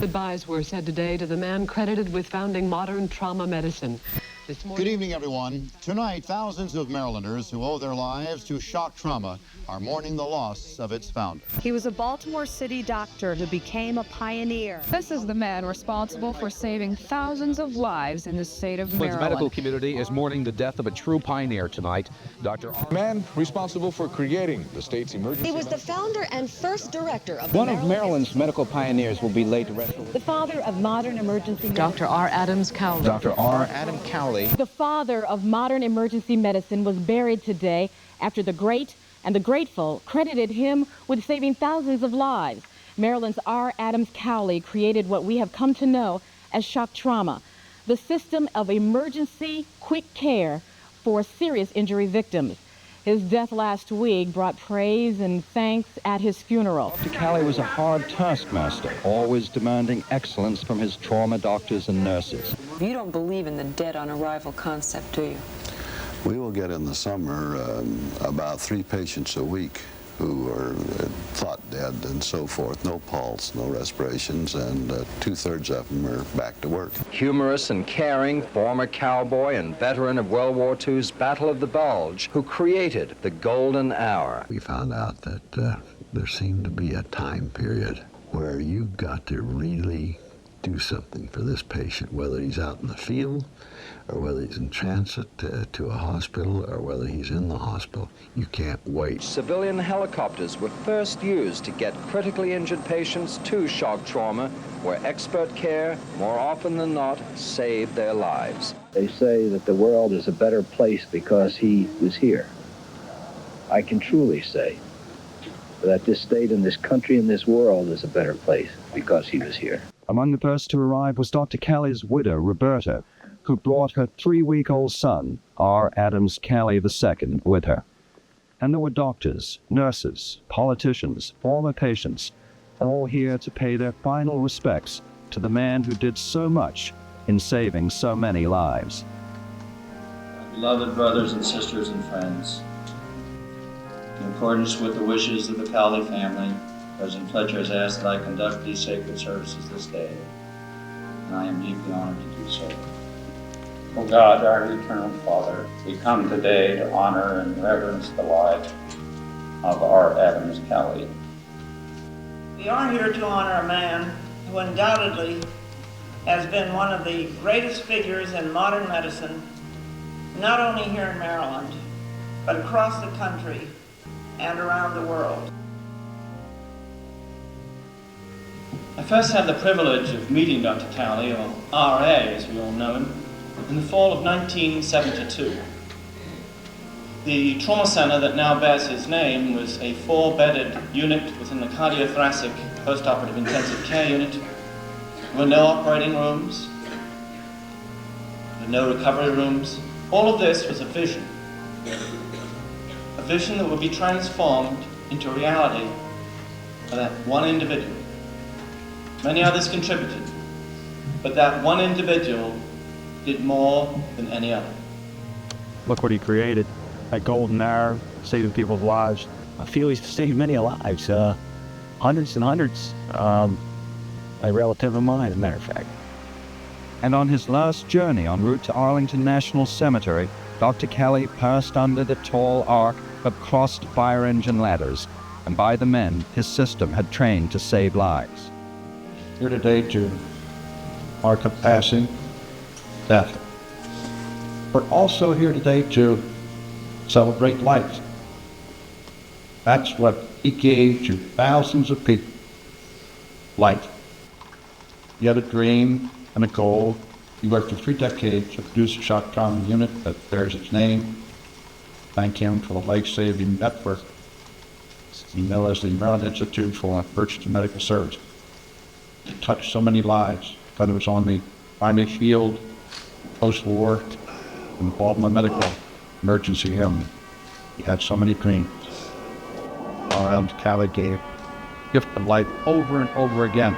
Goodbyes were said today to the man credited with founding modern trauma medicine. Good evening, everyone. Tonight, thousands of Marylanders who owe their lives to shock trauma are mourning the loss of its founder. He was a Baltimore City doctor who became a pioneer. This is the man responsible for saving thousands of lives in the state of Maryland. The medical community is mourning the death of a true pioneer tonight. Dr. Man responsible for creating the state's emergency. He was the founder and first director of one of Maryland's medical pioneers will be laid to rest. The father of modern emergency medicine. Dr. R. Adams Cowley. Dr. R. Adams Cowley. The father of modern emergency medicine was buried today after the great and the grateful credited him with saving thousands of lives. Maryland's R. Adams Cowley created what we have come to know as shock trauma, the system of emergency quick care for serious injury victims. His death last week brought praise and thanks at his funeral. Dr. Cowley was a hard taskmaster, always demanding excellence from his trauma doctors and nurses. You don't believe in the dead on arrival concept, do you? We will get in the summer about 3 patients a week who are thought dead and so forth. No pulse, no respirations, and 2/3 of them are back to work. Humorous and caring former cowboy and veteran of World War II's Battle of the Bulge, who created the golden hour. We found out that there seemed to be a time period where you've got to really do something for this patient, whether he's out in the field or whether he's in transit to a hospital or whether he's in the hospital. You can't wait. Civilian helicopters were first used to get critically injured patients to shock trauma, where expert care, more often than not, saved their lives. They say that the world is a better place because he was here. I can truly say that this state and this country and this world is a better place because he was here. Among the first to arrive was Dr. Cowley's widow, Roberta, who brought her 3-week-old son, R. Adams Cowley II, with her. And there were doctors, nurses, politicians, former patients, all here to pay their final respects to the man who did so much in saving so many lives. Beloved brothers and sisters and friends, in accordance with the wishes of the Cowley family, President Fletcher has asked that I conduct these sacred services this day, and I am deeply honored to do so. O God, our eternal Father, we come today to honor and reverence the life of R. Adams Cowley. We are here to honor a man who undoubtedly has been one of the greatest figures in modern medicine, not only here in Maryland, but across the country and around the world. I first had the privilege of meeting Dr. Cowley, or R.A. as we all know him, in the fall of 1972. The trauma center that now bears his name was a 4-bedded unit within the cardiothoracic post-operative intensive care unit. There were no operating rooms, there were no recovery rooms. All of this was a vision that would be transformed into reality by that one individual. Many others contributed, but that one individual did more than any other. Look what he created, that golden hour, saving people's lives. I feel he's saved many lives, hundreds and hundreds. A relative of mine, as a matter of fact. And on his last journey en route to Arlington National Cemetery, Dr. Cowley passed under the tall arc of crossed fire engine ladders, and by the men his system had trained to save lives. Here today to mark a passing, death, but also here today to celebrate life. That's what he gave to thousands of people. Life. He had a dream and a goal. He worked for 3 decades to produce a shock trauma unit that bears his name. Thank him for the life-saving network, as well as the Maryland Institute for Emergency Medical Services. It touched so many lives, whether it was on the primary field, post-war, involved in the medical emergency him. He had so many dreams. R. Adams Cowley gave the gift of life over and over again.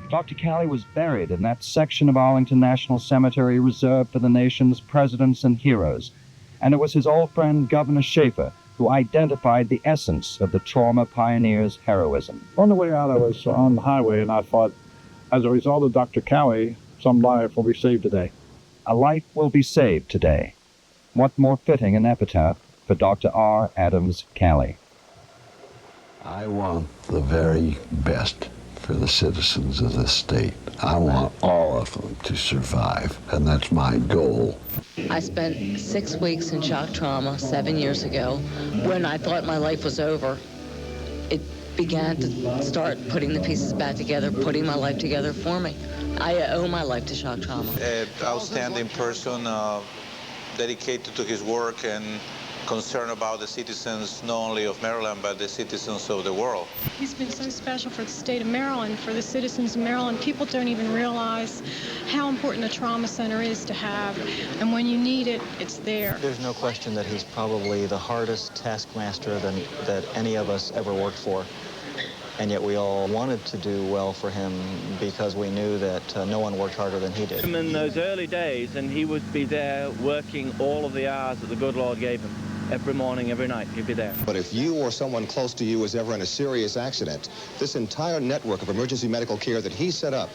Dr. Cowley was buried in that section of Arlington National Cemetery reserved for the nation's presidents and heroes, and it was his old friend Governor Schaefer who identified the essence of the trauma pioneer's heroism. On the way out, I was on the highway, and I thought, as a result of Dr. Cowley, some life will be saved today. A life will be saved today. What more fitting an epitaph for Dr. R. Adams Cowley? I want the very best for the citizens of this state. I want all of them to survive, and that's my goal. I spent 6 weeks in shock trauma 7 years ago. When I thought my life was over, it began to start putting the pieces back together, putting my life together for me. I owe my life to shock trauma. An outstanding person, dedicated to his work and concerned about the citizens, not only of Maryland, but the citizens of the world. He's been so special for the state of Maryland, for the citizens of Maryland. People don't even realize how important a trauma center is to have. And when you need it, it's there. There's no question that he's probably the hardest taskmaster that any of us ever worked for. And yet we all wanted to do well for him because we knew that no one worked harder than he did. In those early days, and he would be there working all of the hours that the good Lord gave him. Every morning, every night, he'd be there. But if you or someone close to you was ever in a serious accident, this entire network of emergency medical care that he set up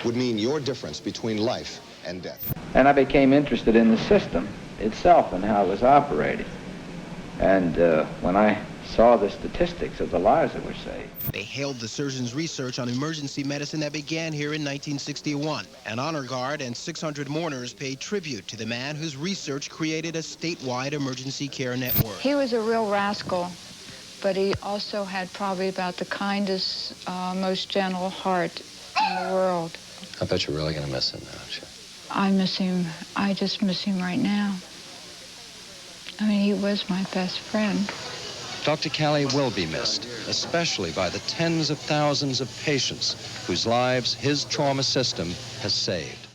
would mean your difference between life and death. And I became interested in the system itself and how it was operating. And when I saw the statistics of the lives that were saved. They hailed the surgeon's research on emergency medicine that began here in 1961. An honor guard and 600 mourners paid tribute to the man whose research created a statewide emergency care network. He was a real rascal, but he also had probably about the kindest, most gentle heart in the world. I bet you're really going to miss him, don't you? I miss him. I just miss him right now. I mean, he was my best friend. Dr. Cowley will be missed, especially by the tens of thousands of patients whose lives his trauma system has saved.